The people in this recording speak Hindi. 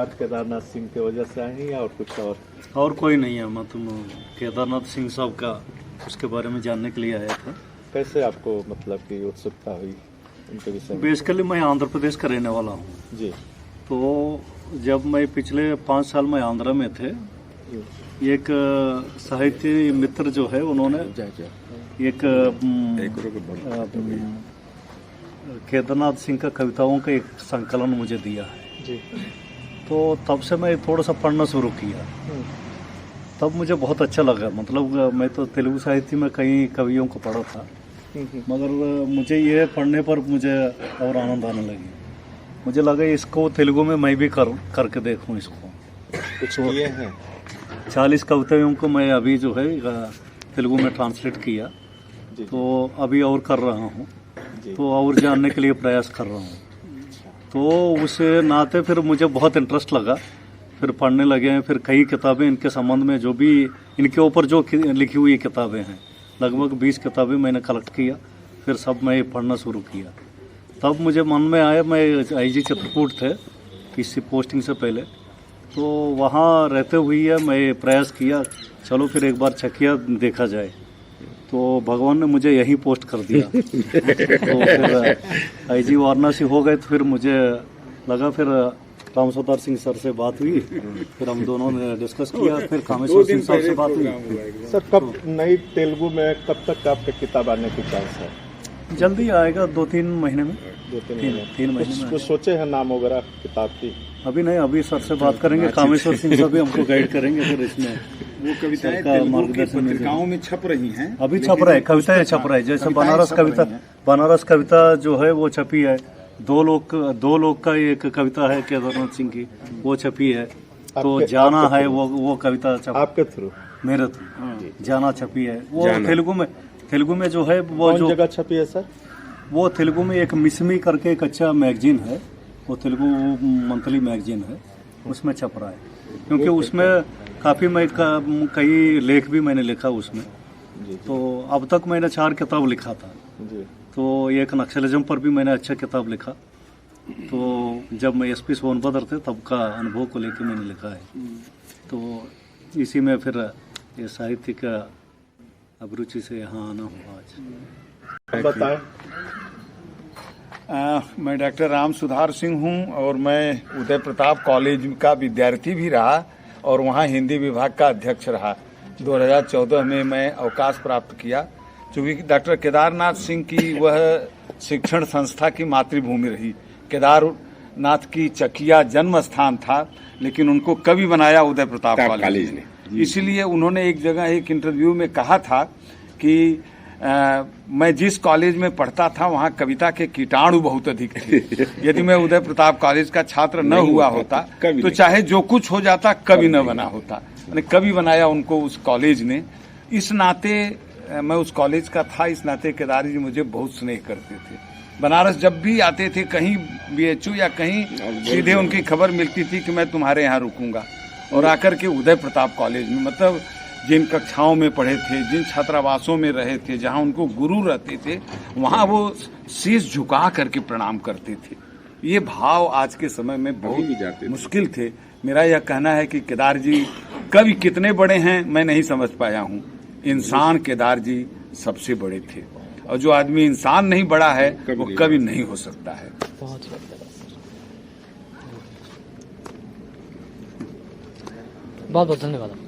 आज केदारनाथ सिंह की वजह से आए हैं या और कुछ और कोई नहीं है। मतलब केदारनाथ सिंह साहब का उसके बारे में जानने के लिए आया था। कैसे आपको मतलब कि उत्सुकता हुई उनके विषय में? बेसिकली मैं आंध्र प्रदेश का रहने वाला हूँ। जी। तो जब मैं पिछले 5 साल में आंध्रा में थे, एक साहित्य मित्र जो है उन्होंने एक केदारनाथ सिंह का कविताओं का एक संकलन मुझे दिया है जी। तो तब से मैं थोड़ा सा पढ़ना शुरू किया। तब मुझे बहुत अच्छा लगा। मतलब मैं तो तेलुगु साहित्य में कई कवियों को पढ़ा था, मगर मुझे ये पढ़ने पर मुझे और आनंद आने लगी। मुझे लगा इसको तेलुगु में मैं भी करके देखूं इसको। कुछ किए हैं? 40 कविताओं को मैं अभी जो है तेलुगु में ट्रांसलेट किया। तो अभी और कर रहा हूँ, तो और जानने के लिए प्रयास कर रहा हूँ। तो उस नाते फिर मुझे बहुत इंटरेस्ट लगा, फिर पढ़ने लगे। फिर कई किताबें इनके संबंध में जो भी इनके ऊपर जो लिखी हुई किताबें हैं, लगभग 20 किताबें मैंने कलेक्ट किया। फिर सब मैं पढ़ना शुरू किया। तब मुझे मन में आया, मैं आईजी चित्रकूट थे किसी पोस्टिंग से पहले, तो वहाँ रहते हुए मैं प्रयास किया चलो फिर एक बार चकिया देखा जाए। तो भगवान ने मुझे यहीं पोस्ट कर दिया। तो फिर आईजी वाराणसी हो गए। तो फिर मुझे लगा, फिर रामसुधार सिंह सर से बात हुई, फिर हम दोनों ने डिस्कस किया। फिर कामेश्वर सिंह सर से बात हुई। सर कब नई तेलुगु में कब तक आपका किताब आने की चांस है? जल्दी आएगा, 2-3 महीने में। 3 महीने में। कुछ सोचे हैं नाम वगैरह किताब की? अभी नहीं, अभी सर से बात करेंगे। कामेश्वर सिंह सर भी हमको गाइड करेंगे। फिर इसमें वो कविताएं तेलुगु की पत्रिकाओं में छप रही हैं। अभी छप रहा है, कविताएं छप रहा है। जैसे बनारस कविता जो है वो छपी है। दो लोग का एक कविता है केदारनाथ सिंह की, वो छपी है। तो जाना है वो कविता छपी आपके थ्रू? मेरे थ्रू जाना छपी है। वो तेलुगु में जो है वो जो जगह छपी है सर? वो तेलुगु में एक मिसमी करके एक अच्छा मैगजीन है, वो तेलुगु मंथली मैगजीन है, उसमें छप रहा है। क्योंकि उसमें काफ़ी मैं कई लेख भी मैंने लिखा उसमें। तो अब तक मैंने 4 किताब लिखा था। तो एक नक्सलिज्म पर भी मैंने अच्छा किताब लिखा। तो जब मैं SP सोनभद्र थे तब का अनुभव को लेकर मैंने लिखा है। तो इसी में फिर ये साहित्य का अभिरुचि से यहाँ आना हुआ आज। बताएं। मैं डॉक्टर रामसुधार सिंह हूं और मैं उदय प्रताप कॉलेज का विद्यार्थी भी रहा और वहां हिंदी विभाग का अध्यक्ष रहा। 2014 में मैं अवकाश प्राप्त किया, क्योंकि डॉक्टर केदारनाथ सिंह की वह शिक्षण संस्था की मातृभूमि रही। केदारनाथ की चकिया जन्म स्थान था, लेकिन उनको कवि बनाया उदय प्रताप कॉलेज ने। इसलिए उन्होंने एक जगह एक इंटरव्यू में कहा था कि मैं जिस कॉलेज में पढ़ता था वहाँ कविता के कीटाणु बहुत अधिक थे। यदि मैं उदय प्रताप कॉलेज का छात्र न हुआ होता तो चाहे जो कुछ हो जाता, कवि न बना होता। कवि बनाया उनको उस कॉलेज ने। इस नाते मैं उस कॉलेज का था, इस नाते केदारी जी मुझे बहुत स्नेह करते थे। बनारस जब भी आते थे, कहीं BHU या कहीं, सीधे उनकी खबर मिलती थी कि मैं तुम्हारे यहाँ रुकूंगा। और आकर के उदय प्रताप कॉलेज में, मतलब जिन कक्षाओं में पढ़े थे, जिन छात्रावासों में रहे थे, जहां उनको गुरु रहते थे, वहां वो शीश झुका करके प्रणाम करते थे। ये भाव आज के समय में बहुत मुश्किल थे। मेरा यह कहना है कि केदार जी कवि कितने बड़े हैं मैं नहीं समझ पाया हूँ। इंसान केदार जी सबसे बड़े थे, और जो आदमी इंसान नहीं बड़ा है वो कवि नहीं हो सकता है। बहुत बहुत धन्यवाद।